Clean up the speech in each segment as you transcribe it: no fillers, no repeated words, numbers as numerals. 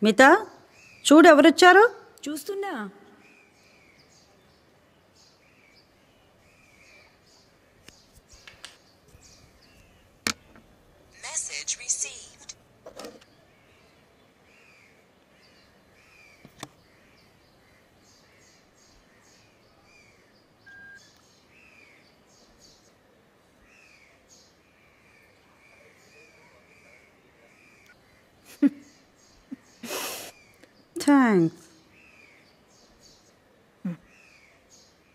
మితా చూడు ఎవరొచ్చారు. చూస్తున్నా. Message received. Thanks.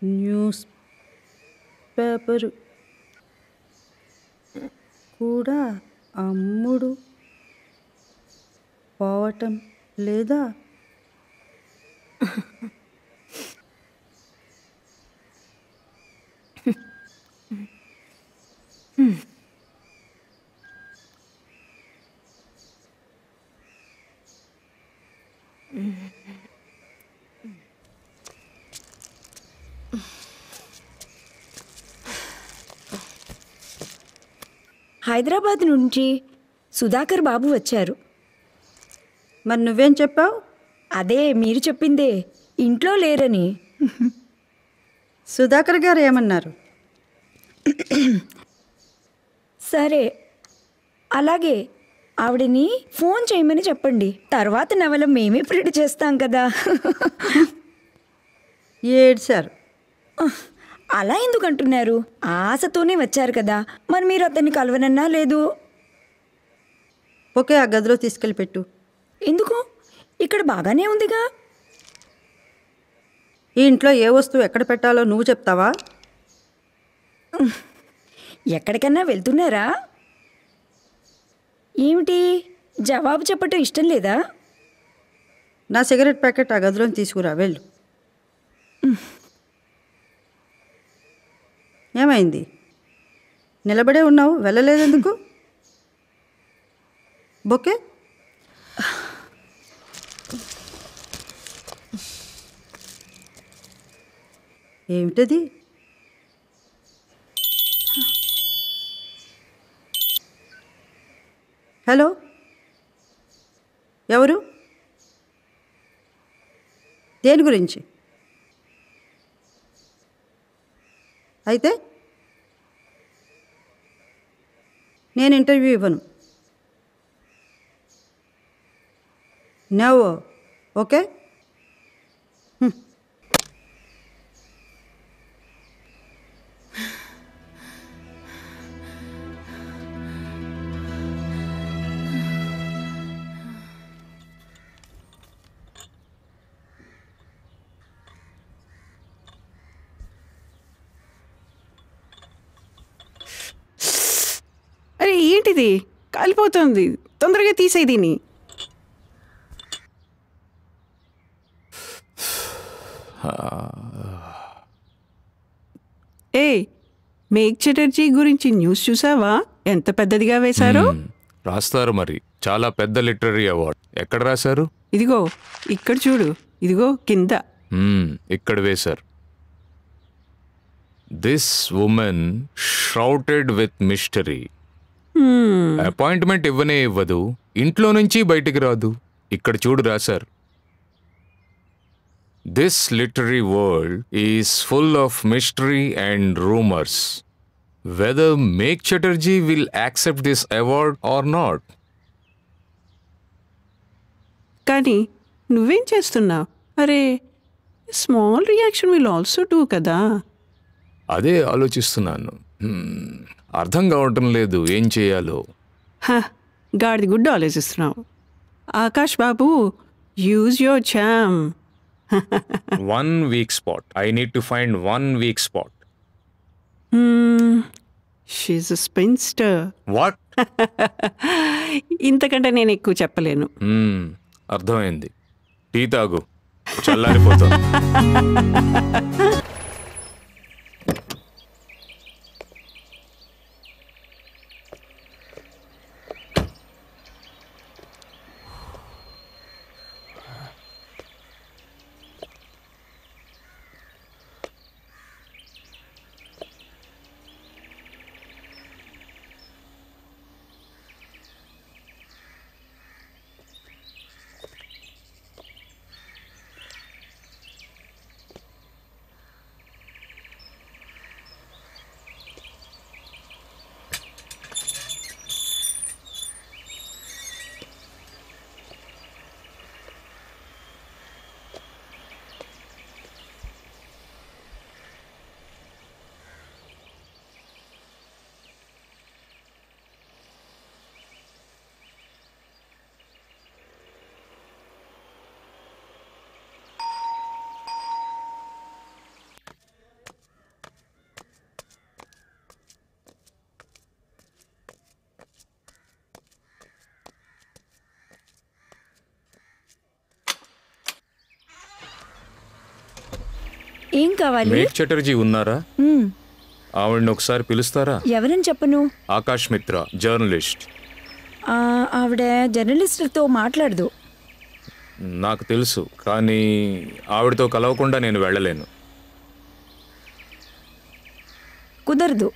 News paper కూడా అమ్ముడు పోవటం లేదా? హైదరాబాద్ నుంచి సుధాకర్ బాబు వచ్చారు. మరి నువ్వేం చెప్పావు? అదే మీరు చెప్పిందే, ఇంట్లో లేరని. సుధాకర్ గారు ఏమన్నారు? సరే, అలాగే ఆవిడని ఫోన్ చేయమని చెప్పండి. తర్వాత నవల మేమే ప్రింట్ చేస్తాం కదా. ఏడ్చారు. అలా ఎందుకు అంటున్నారు? ఆశతోనే వచ్చారు కదా, మరి మీరు అతన్ని కలవనన్నా లేదు. ఓకే, ఆ గదిలో తీసుకెళ్ళి పెట్టు. ఎందుకు? ఇక్కడ బాగానే ఉందిగా. ఈ ఇంట్లో ఏ వస్తువు ఎక్కడ పెట్టాలో నువ్వు చెప్తావా? ఎక్కడికన్నా వెళ్తున్నారా? ఏమిటి జవాబు చెప్పటం ఇష్టం లేదా? నా సిగరెట్ ప్యాకెట్ ఆ గదిలో తీసుకురా, వెళ్ళు. ఏమైంది? నిలబడే ఉన్నావు, వెళ్ళలేదెందుకు? బొకే ఏమిటది? హలో, ఎవరు? దేని గురించి? అయితే నేను ఇంటర్వ్యూ ఇవ్వను. నో. ఓకే. అరే ఏంటిది, కాలిపోతుంది, తొందరగా తీసేయి దీన్ని. ఏ మేఘ్ చటర్జీ గురించి న్యూస్ చూసావా? ఎంత పెద్దదిగా వేశారో. రాస్తారు మరి, చాలా పెద్ద లిటరరీ అవార్డ్. ఎక్కడ రాశారు? ఇదిగో ఇక్కడ చూడు, ఇదిగో కింద. ఇక్కడ వేశారు. This woman shouted with mystery. Appointment ఇవ్వనే ఇవ్వదు, ఇంట్లో నుంచి బయటికి రాదు. ఇక్కడ చూడు రాశారు. This literary world is full of mystery and rumours. Whether Megh Chatterjee will accept this award or not. కానీ నువ్వేం చేస్తున్నావు? అరే, small reaction will also do కదా. అదే ఆలోచిస్తున్నాను, అర్థం కావటం లేదు ఏం చేయాలో. గాడిది గుడ్డు ఆలోచిస్తున్నావు. ఆకాష్ బాబు, use your charm. 1 weak spot. I need to find 1 weak spot. She's a spinster. What? ఇంతకంటే నేను ఎక్కువ చెప్పలేను. అర్థమైంది. టీ తాగు, చల్లారిపోతాం. ఏం కావాలి? మేఘ్ చటర్జీ ఉన్నారా? మ్మ్. ఆవిడని ఒకసారి పిలుస్తారా? ఎవరని చెప్పను? ఆకాష్ మిత్ర, జర్నలిస్ట్. ఆవిడ జర్నలిస్టులతో మాట్లాడదు. నాకు తెలుసు, కానీ ఆవిడతో కలవకుండా నేను వెళ్ళలేను. కుదరదు.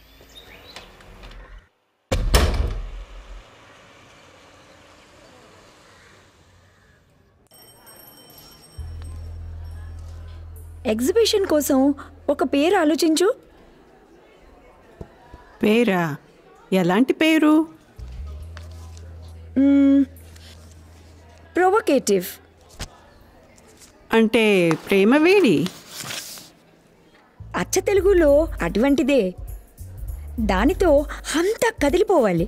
ఎగ్జిబిషన్ కోసం ఒక పేరు ఆలోచించు. పేరా? ఎలాంటి పేరు? ప్రొవొకేటివ్. అంటే ప్రేమవేడి? అచ్చ తెలుగులో అటువంటిదే. దానితో అంతా కదిలిపోవాలి,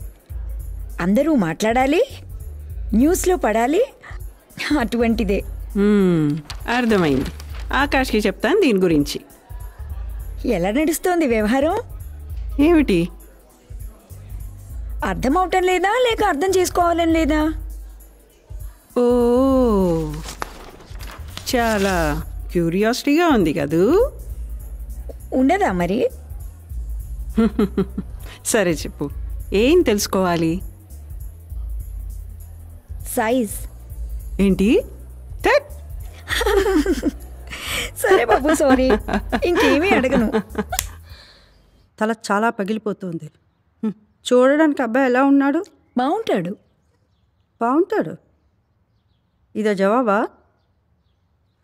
అందరూ మాట్లాడాలి, న్యూస్లో పడాలి, అటువంటిదే. అర్థమైంది. ఆకాష్కి చెప్తాను దీని గురించి. ఎలా నడుస్తోంది వ్యవహారం? ఏమిటి? అర్థం అవటం లేదా, లేక అర్థం చేసుకోవాలని లేదా? ఓ, చాలా క్యూరియాసిటీగా ఉంది కదూ. ఉండదా మరి? సరే చెప్పు, ఏం తెలుసుకోవాలి? సైజ్. ఏంటి? థట్. సరే బాబు, సారీ, ఇంకేమీ అడగను. తల చాలా పగిలిపోతుంది. చూడడానికి అబ్బాయి ఎలా ఉన్నాడు? బాగుంటాడు. బాగుంటాడు. ఇదో జవాబా?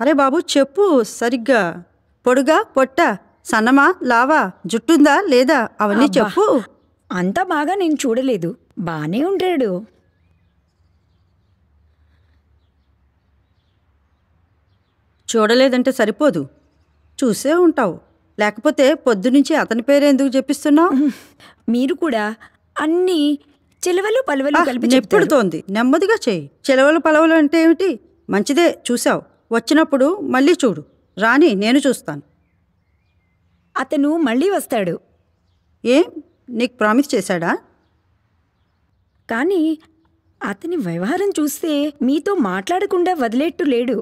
అరే బాబు చెప్పు సరిగ్గా. పొడుగా, పొట్ట, సన్నమా, లావా, జుట్టుందా లేదా, అవన్నీ అబ్బా, చెప్పు. అంత బాగా నేను చూడలేదు. బానే ఉంటాడు. చూడలేదంటే సరిపోదు, చూసే ఉంటావు. లేకపోతే పొద్దునుంచి అతని పేరు ఎందుకు చెప్పిస్తున్నావు? మీరు కూడా అన్ని చిలవలు పలువలు కలిపి చెప్తారు. నెప్పుడుతోంది, నెమ్మదిగా చేయి. చిలవలు పలవలు అంటే ఏమిటి? మంచిదే, చూసావు. వచ్చినప్పుడు మళ్ళీ చూడు. రాని, నేను చూస్తాను. అతను మళ్ళీ వస్తాడు. ఏం, నీకు ప్రామిస్ చేశాడా? కానీ అతని వ్యవహారం చూస్తే మీతో మాట్లాడకుండా వదిలేట్టు లేడు.